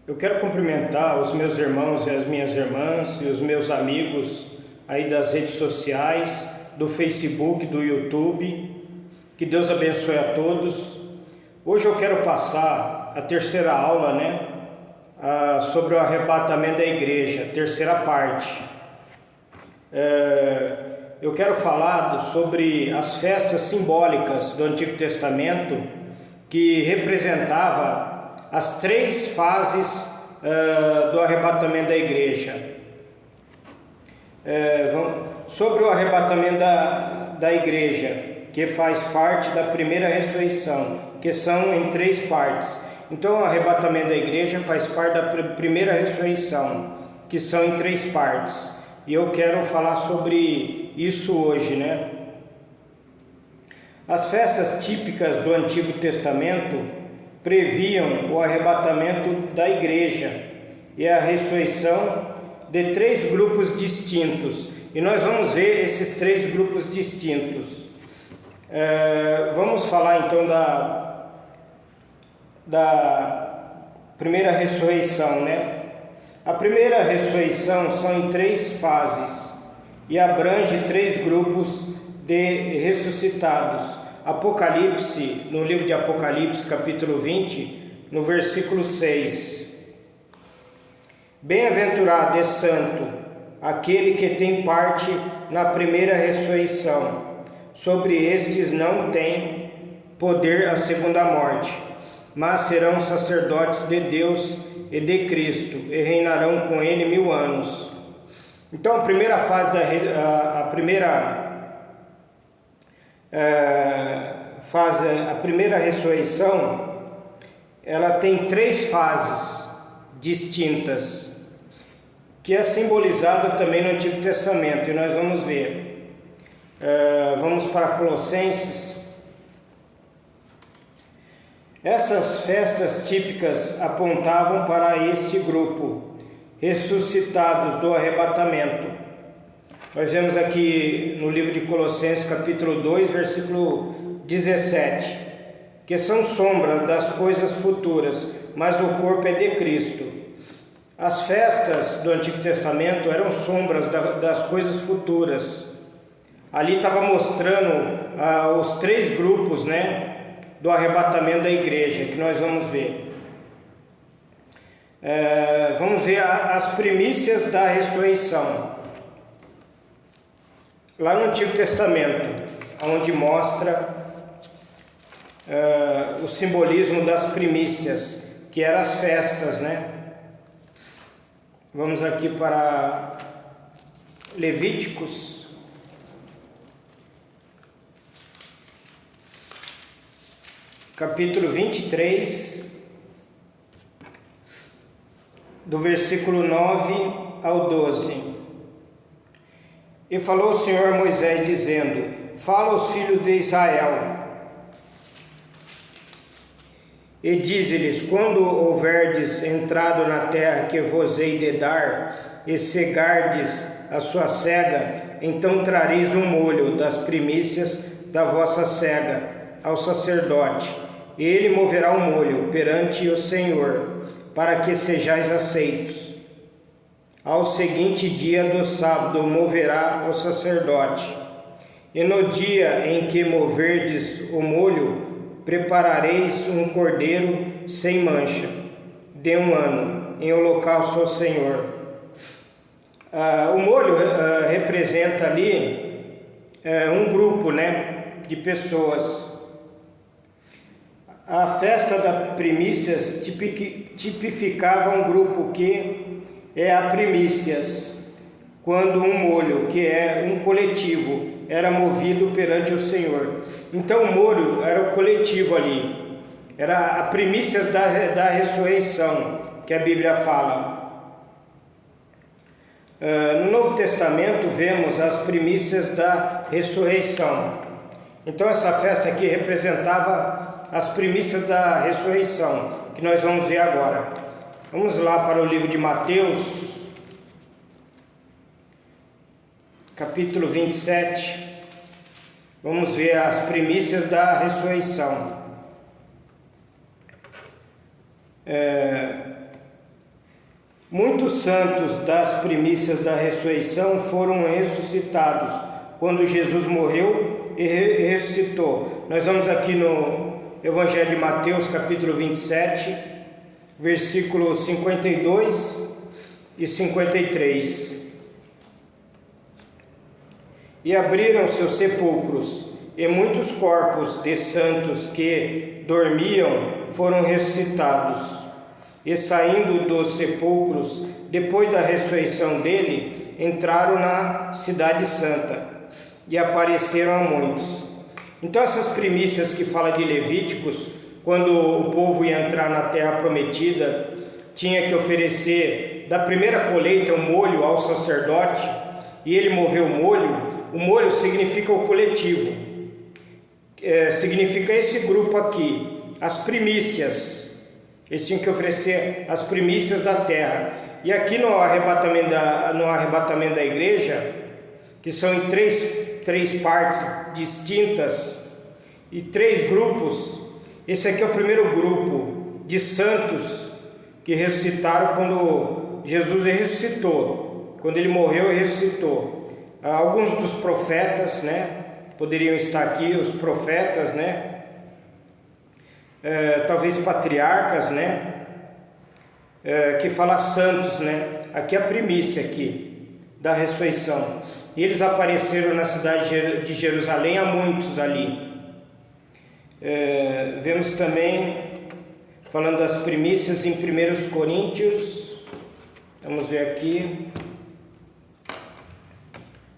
Eu quero cumprimentar os meus irmãos e as minhas irmãs e os meus amigos aí das redes sociais, do Facebook, do YouTube. Que Deus abençoe a todos. Hoje eu quero passar a terceira aula, sobre o arrebatamento da igreja, terceira parte. Eu quero falar sobre as festas simbólicas do Antigo Testamento que representava as três fases do arrebatamento da igreja. Sobre o arrebatamento da igreja, que faz parte da primeira ressurreição, que são em três partes. Então, o arrebatamento da igreja faz parte da primeira ressurreição, que são em três partes. E eu quero falar sobre isso hoje, As festas típicas do Antigo Testamento previam o arrebatamento da igreja e a ressurreição de três grupos distintos. E nós vamos ver esses três grupos distintos. Vamos falar então da primeira ressurreição, A primeira ressurreição são em três fases e abrange três grupos de ressuscitados. Apocalipse, no livro de Apocalipse, capítulo 20, no versículo 6. Bem-aventurado e santo aquele que tem parte na primeira ressurreição. Sobre estes não tem poder a segunda morte, mas serão sacerdotes de Deus e de Cristo, e reinarão com ele 1000 anos. Então, a primeira fase a primeira ressurreição, ela tem três fases distintas, que é simbolizada também no Antigo Testamento, e nós vamos ver. Vamos para Colossenses. Essas festas típicas apontavam para este grupo, ressuscitados do arrebatamento. Nós vemos aqui no livro de Colossenses, capítulo 2, versículo 17, que são sombras das coisas futuras, mas o corpo é de Cristo. As festas do Antigo Testamento eram sombras das coisas futuras. Ali estava mostrando os três grupos, do arrebatamento da igreja, que nós vamos ver. Vamos ver as primícias da ressurreição. Lá no Antigo Testamento, onde mostra o simbolismo das primícias, que eram as festas, Vamos aqui para Levíticos, capítulo 23, do versículo 9 ao 12. E falou o Senhor a Moisés, dizendo: fala aos filhos de Israel, e dize-lhes: quando houverdes entrado na terra que vos hei de dar, e cegardes a sua cega, então trareis um molho das primícias da vossa cega ao sacerdote, e ele moverá o molho perante o Senhor, para que sejais aceitos. Ao seguinte dia do sábado moverá o sacerdote, e no dia em que moverdes o molho, preparareis um cordeiro sem mancha, de 1 ano, em holocausto ao Senhor. O molho representa ali um grupo, de pessoas. A festa das primícias tipificava um grupo que é a primícias, quando um molho, que é um coletivo, era movido perante o Senhor. Então o molho era o coletivo ali, era a primícias da ressurreição, que a Bíblia fala. No Novo Testamento vemos as primícias da ressurreição. Então essa festa aqui representava as primícias da ressurreição, que nós vamos ver agora. Vamos lá para o livro de Mateus, capítulo 27. Vamos ver as primícias da ressurreição. Muitos santos das primícias da ressurreição foram ressuscitados quando Jesus morreu e ressuscitou. Nós vamos aqui no Evangelho de Mateus, capítulo 27, versículos 52 e 53. E abriram seus sepulcros, e muitos corpos de santos que dormiam foram ressuscitados. E saindo dos sepulcros, depois da ressurreição dele, entraram na cidade santa e apareceram a muitos. Então essas primícias que fala de Levíticos, quando o povo ia entrar na terra prometida, tinha que oferecer da primeira colheita um molho ao sacerdote, e ele moveu o molho significa o coletivo, significa esse grupo aqui, as primícias. Eles tinham que oferecer as primícias da terra. E aqui no arrebatamento da igreja, que são em três partes distintas e 3 grupos, esse aqui é o primeiro grupo de santos que ressuscitaram quando Jesus ressuscitou, quando ele morreu e ressuscitou. Alguns dos profetas, poderiam estar aqui, os profetas, talvez patriarcas, que fala santos, aqui é a primícia aqui da ressurreição. E eles apareceram na cidade de Jerusalém, há muitos ali. Vemos também falando das primícias em 1 Coríntios, vamos ver aqui,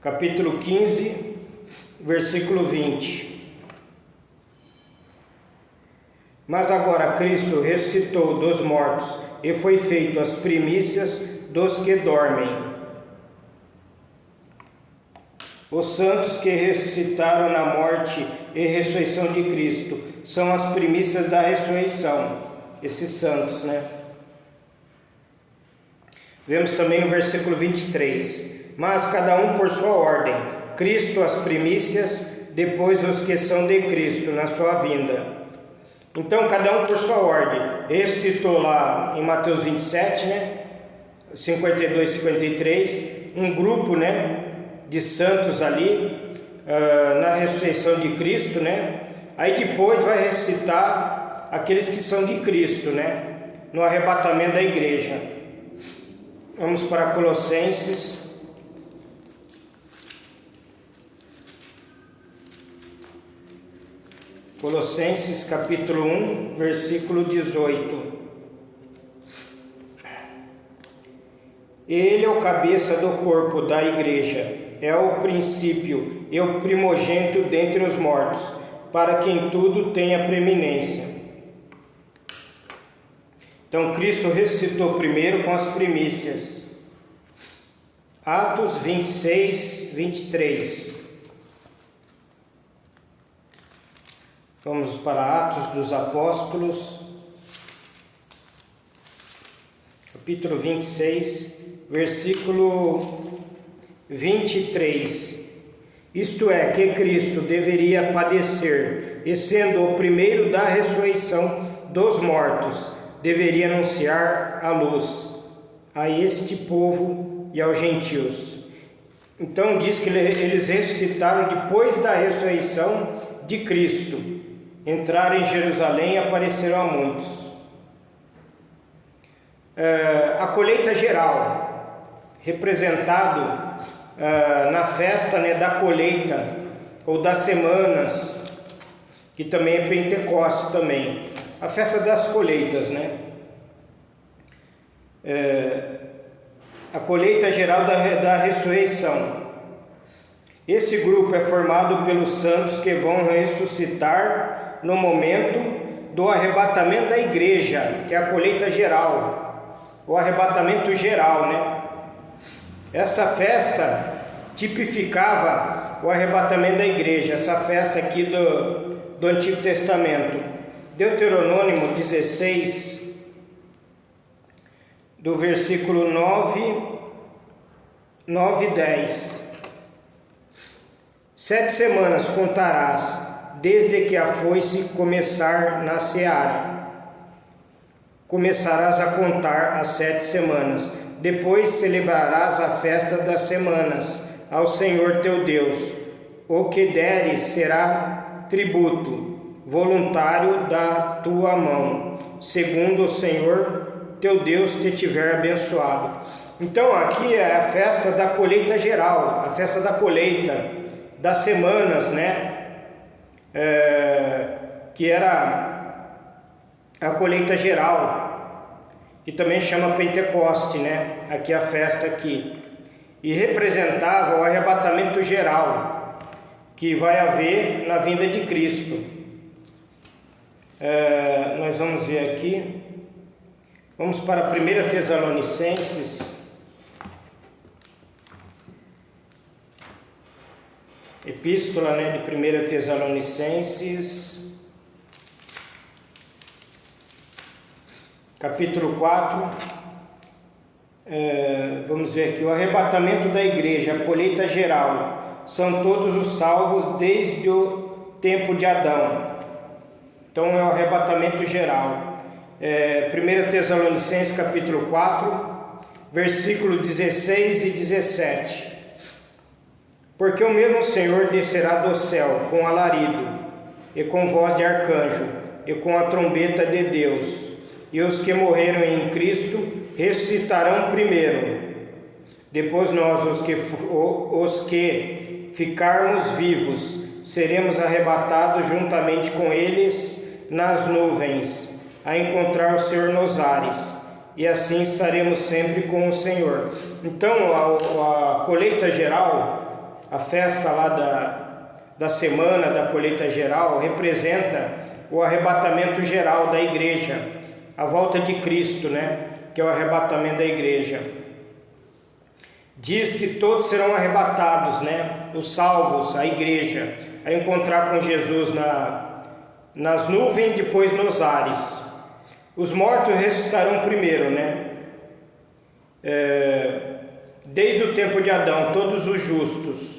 capítulo 15, versículo 20. Mas agora Cristo ressuscitou dos mortos e foi feito as primícias dos que dormem. Os santos que ressuscitaram na morte e ressurreição de Cristo são as primícias da ressurreição, esses santos, Vemos também no versículo 23. Mas cada um por sua ordem, Cristo as primícias, depois os que são de Cristo na sua vinda. Então, cada um por sua ordem. Esse citou lá em Mateus 27, 52 e 53, um grupo, de santos ali, na ressurreição de Cristo, Aí depois vai ressuscitar aqueles que são de Cristo, no arrebatamento da igreja. Vamos para Colossenses. Colossenses capítulo 1, versículo 18. Ele é o cabeça do corpo da igreja, é o princípio e o primogênito dentre os mortos, para quem tudo tenha preeminência. Então Cristo ressuscitou primeiro com as primícias. Atos 26, 23. Vamos para Atos dos Apóstolos, capítulo 26, versículo 23. Isto é, que Cristo deveria padecer, e sendo o primeiro da ressurreição dos mortos, deveria anunciar a luz a este povo e aos gentios. Então diz que eles ressuscitaram depois da ressurreição de Cristo. Entraram em Jerusalém e apareceram a muitos. A colheita geral, representado na festa da colheita, ou das semanas, que também é Pentecostes também. A festa das colheitas, A colheita geral da ressurreição. Esse grupo é formado pelos santos que vão ressuscitar no momento do arrebatamento da igreja, que é a colheita geral, o arrebatamento geral, Esta festa tipificava o arrebatamento da igreja, essa festa aqui do Antigo Testamento. Deuteronômio 16, do versículo 9 e 10. 7 semanas contarás, desde que a foice começar na seara, começarás a contar as 7 semanas. Depois celebrarás a festa das semanas ao Senhor teu Deus. O que deres será tributo voluntário da tua mão, segundo o Senhor teu Deus te tiver abençoado. Então aqui é a festa da colheita geral, a festa da colheita das semanas, né? Que era a colheita geral, que também chama Pentecoste, né? Aqui a festa aqui. E representava o arrebatamento geral que vai haver na vinda de Cristo. Nós vamos ver aqui. Vamos para 1 Tessalonicenses. Epístola, né, de 1 Tessalonicenses, capítulo 4, vamos ver aqui, o arrebatamento da igreja, a colheita geral, são todos os salvos desde o tempo de Adão. Então é o arrebatamento geral. 1 Tessalonicenses capítulo 4, versículo 16 e 17. Porque o mesmo Senhor descerá do céu com alarido, e com voz de arcanjo, e com a trombeta de Deus, e os que morreram em Cristo ressuscitarão primeiro. Depois nós, os que ficarmos vivos, seremos arrebatados juntamente com eles nas nuvens, a encontrar o Senhor nos ares, e assim estaremos sempre com o Senhor. Então a colheita geral, a festa lá da semana da colheita geral, representa o arrebatamento geral da igreja, a volta de Cristo, né? Que é o arrebatamento da igreja. Diz que todos serão arrebatados, né? Os salvos, a igreja, a encontrar com Jesus nas nuvens, depois nos ares. Os mortos ressuscitarão primeiro, né? Desde o tempo de Adão, todos os justos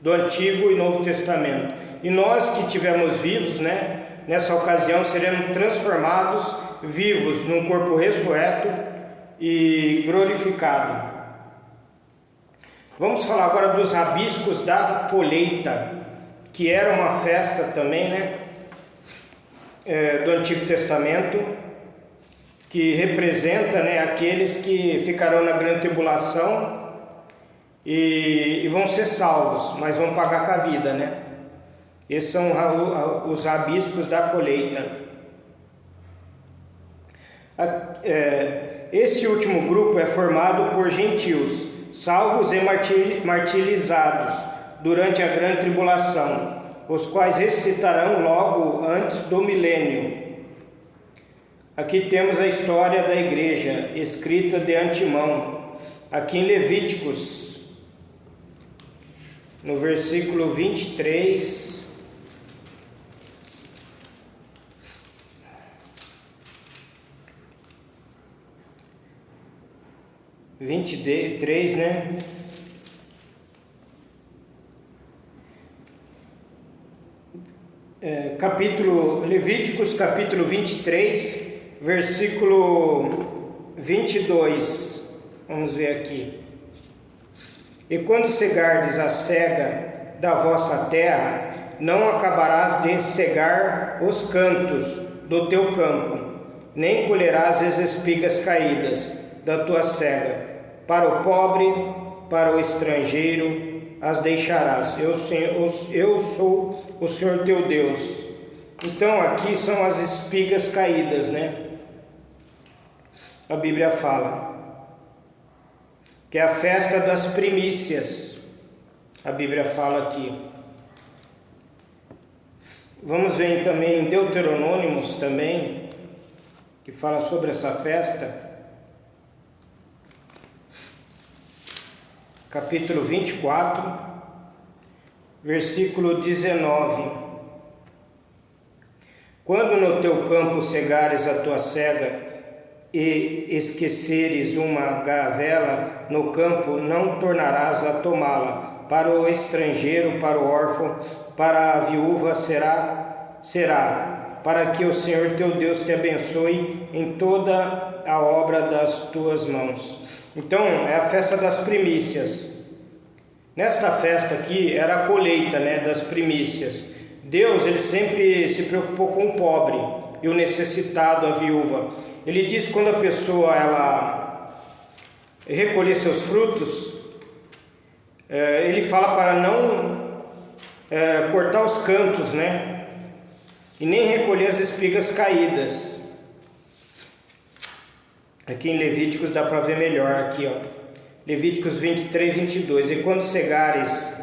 do Antigo e Novo Testamento. E nós que estivermos vivos, né, nessa ocasião, seremos transformados vivos num corpo ressurreto e glorificado. Vamos falar agora dos rabiscos da colheita, que era uma festa também, né, do Antigo Testamento, que representa, né, aqueles que ficarão na grande tribulação e vão ser salvos, mas vão pagar com a vida, né? Esses são os rabiscos da colheita. Este último grupo é formado por gentios, salvos e martirizados durante a grande tribulação, os quais ressuscitarão logo antes do milênio. Aqui temos a história da igreja, escrita de antemão, aqui em Levíticos, no versículo 23, né? Levíticos capítulo 23, versículo 22. Vamos ver aqui. E quando cegardes a cega da vossa terra, não acabarás de cegar os cantos do teu campo, nem colherás as espigas caídas da tua cega. Para o pobre, para o estrangeiro, as deixarás. Eu sou o Senhor teu Deus. Então aqui são as espigas caídas, né? A Bíblia fala que é a festa das primícias. A Bíblia fala aqui. Vamos ver também em Deuteronômios também, que fala sobre essa festa. Capítulo 24, versículo 19. Quando no teu campo cegares a tua cega e esqueceres uma gavela no campo, não tornarás a tomá-la. Para o estrangeiro, para o órfão, para a viúva será. para que o Senhor teu Deus te abençoe em toda a obra das tuas mãos. Então, é a festa das primícias. Nesta festa aqui era a colheita, né, das primícias. Deus, ele sempre se preocupou com o pobre e o necessitado, a viúva. Ele diz que quando a pessoa ela recolher seus frutos, ele fala para não cortar os cantos, né, e nem recolher as espigas caídas. Aqui em Levíticos dá para ver melhor aqui, ó. Levíticos 23, 22. E quando cegares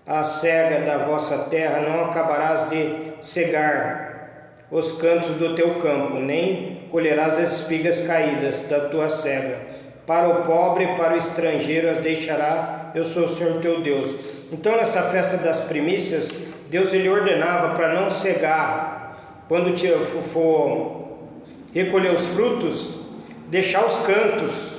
a cega da vossa terra, não acabarás de cegar os cantos do teu campo, nem colherás as espigas caídas da tua cega. Para o pobre e para o estrangeiro as deixará, eu sou o Senhor teu Deus. Então, nessa festa das primícias, Deus ele ordenava para não cegar. Quando for recolher os frutos, deixar os cantos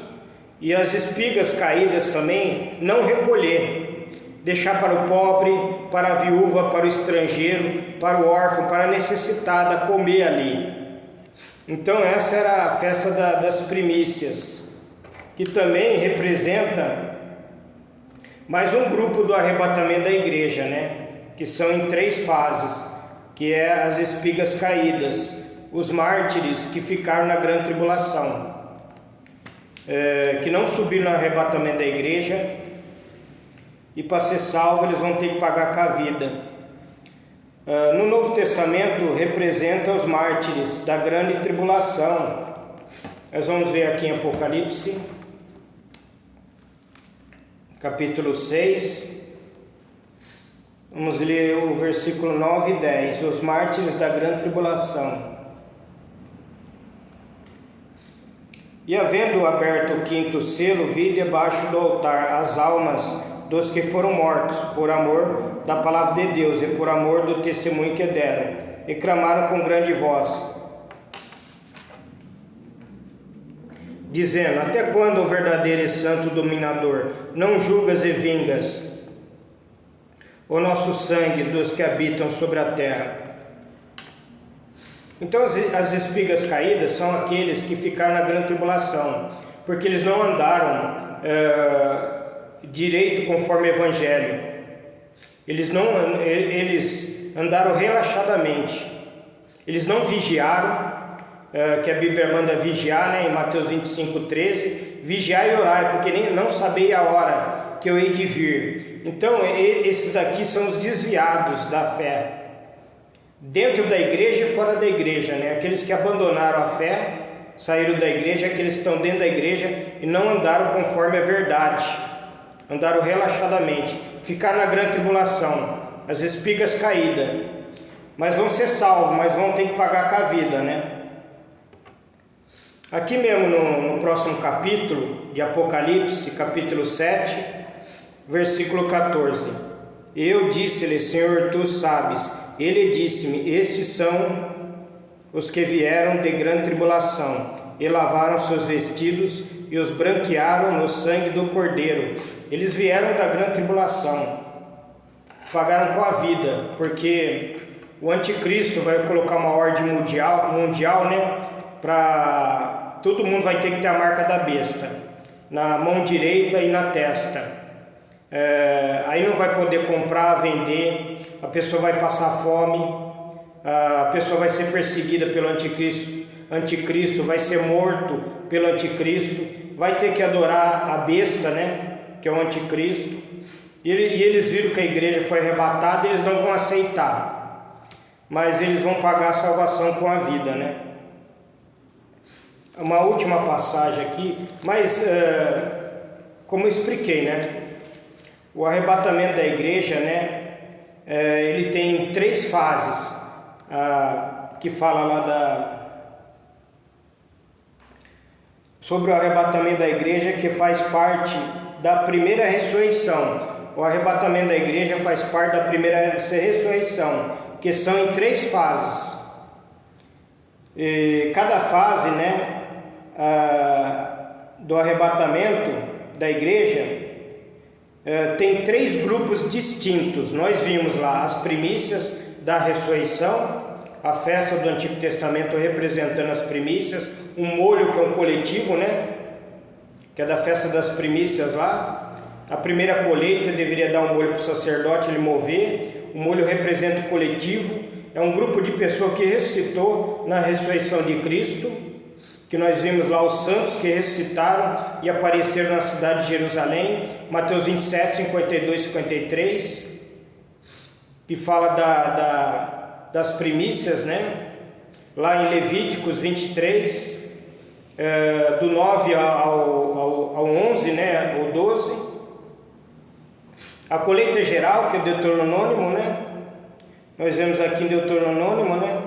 e as espigas caídas também não recolher, deixar para o pobre, para a viúva, para o estrangeiro, para o órfão, para a necessitada comer ali. Então essa era a festa das primícias, que também representa mais um grupo do arrebatamento da igreja, né? Que são em 3 fases, que é as espigas caídas, os mártires que ficaram na grande tribulação, que não subiram no arrebatamento da igreja, e para ser salvo eles vão ter que pagar com a vida. No Novo Testamento representa os mártires da grande tribulação. Nós vamos ver aqui em Apocalipse, capítulo 6, vamos ler o versículo 9 e 10, os mártires da grande tribulação. E havendo aberto o 5º selo, vi debaixo do altar as almas dos que foram mortos por amor da palavra de Deus e por amor do testemunho que deram, e clamaram com grande voz, dizendo: até quando, o verdadeiro e santo dominador, não julgas e vingas o nosso sangue dos que habitam sobre a terra? Então as espigas caídas são aqueles que ficaram na grande tribulação, porque eles não andaram direito conforme o evangelho. Eles andaram relaxadamente. Eles não vigiaram, que a Bíblia manda vigiar, né, em Mateus 25:13, vigiai e orai, porque nem não sabei a hora que eu hei de vir. Então esses daqui são os desviados da fé, dentro da igreja e fora da igreja, né? Aqueles que abandonaram a fé, saíram da igreja, aqueles que estão dentro da igreja e não andaram conforme a verdade, andaram relaxadamente, ficaram na grande tribulação, as espigas caídas, mas vão ser salvos, mas vão ter que pagar com a vida, né? Aqui mesmo no próximo capítulo de Apocalipse, capítulo 7, versículo 14, eu disse-lhe: Senhor, tu sabes. Ele disse-me: estes são os que vieram de grande tribulação, e lavaram seus vestidos e os branquearam no sangue do Cordeiro. Eles vieram da grande tribulação, pagaram com a vida, porque o anticristo vai colocar uma ordem mundial, né? Para todo mundo vai ter que ter a marca da besta na mão direita e na testa. Aí não vai poder comprar, vender, a pessoa vai passar fome, a pessoa vai ser perseguida pelo anticristo, vai ser morto pelo anticristo, vai ter que adorar a besta, né, que é o anticristo, e eles viram que a igreja foi arrebatada, eles não vão aceitar, mas eles vão pagar a salvação com a vida, né? Uma última passagem aqui, mas como eu expliquei, né, o arrebatamento da igreja, né, ele tem 3 fases, que fala lá sobre o arrebatamento da igreja, que faz parte da primeira ressurreição. O arrebatamento da igreja faz parte da primeira ressurreição, que são em 3 fases. E cada fase, né, do arrebatamento da igreja tem 3 grupos distintos. Nós vimos lá as primícias da ressurreição, a festa do Antigo Testamento representando as primícias, um molho que é um coletivo, né? Que é da festa das primícias lá. A primeira colheita deveria dar um molho para o sacerdote ele mover. O molho representa o coletivo, é um grupo de pessoas que ressuscitou na ressurreição de Cristo, que nós vimos lá os santos que ressuscitaram e apareceram na cidade de Jerusalém, Mateus 27, 52 e 53, que fala das primícias, né? Lá em Levíticos 23, do 9 ao 11, né? Ou 12. A colheita geral, que é Deuteronômio, né? Nós vemos aqui em Deuteronômio, né?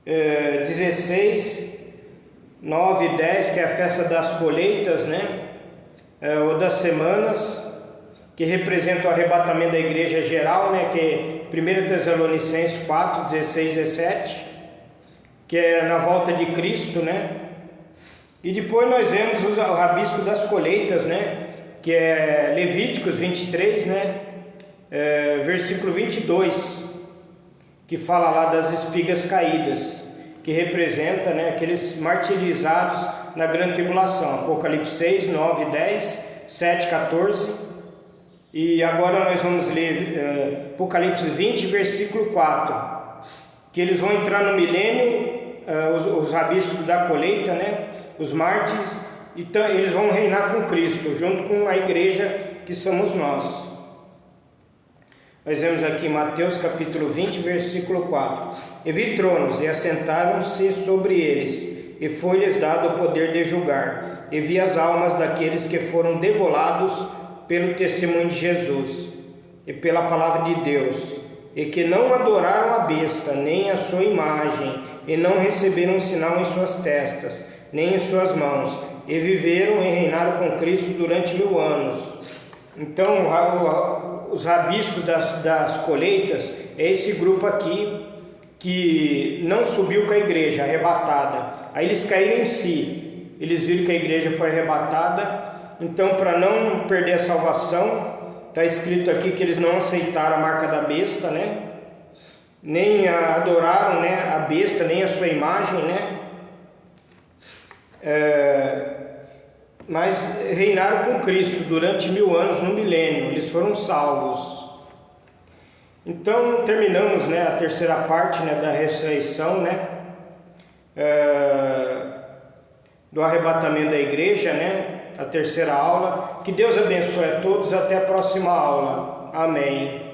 16, 9 e 10, que é a festa das colheitas, né? Ou das semanas, que representa o arrebatamento da igreja geral, né? Que é 1 Tessalonicenses 4, 16 e 17, que é na volta de Cristo, né? E depois nós vemos o rabisco das colheitas, né? Que é Levíticos 23, né? Versículo 22, que fala lá das espigas caídas, que representa, né, aqueles martirizados na grande tribulação. Apocalipse 6, 9, 10, 7, 14. E agora nós vamos ler Apocalipse 20, versículo 4, que eles vão entrar no milênio, os rabiscos da colheita, né, os mártires, então eles vão reinar com Cristo, junto com a igreja que somos nós. Nós vemos aqui Mateus capítulo 20, versículo 4. E vi tronos, e assentaram-se sobre eles, e foi-lhes dado o poder de julgar. E vi as almas daqueles que foram degolados pelo testemunho de Jesus, e pela palavra de Deus, e que não adoraram a besta, nem a sua imagem, e não receberam um sinal em suas testas, nem em suas mãos, e viveram e reinaram com Cristo durante 1000 anos. Então, os rabiscos das colheitas é esse grupo aqui que não subiu com a igreja arrebatada. Aí eles caíram em si, eles viram que a igreja foi arrebatada. Então, para não perder a salvação, está escrito aqui que eles não aceitaram a marca da besta, né? Nem adoraram, né, a besta, nem a sua imagem, né? Mas reinaram com Cristo durante 1000 anos no milênio, eles foram salvos. Então terminamos, né, a terceira parte, né, da ressurreição, né, do arrebatamento da igreja, né, a terceira aula. Que Deus abençoe a todos, até a próxima aula. Amém.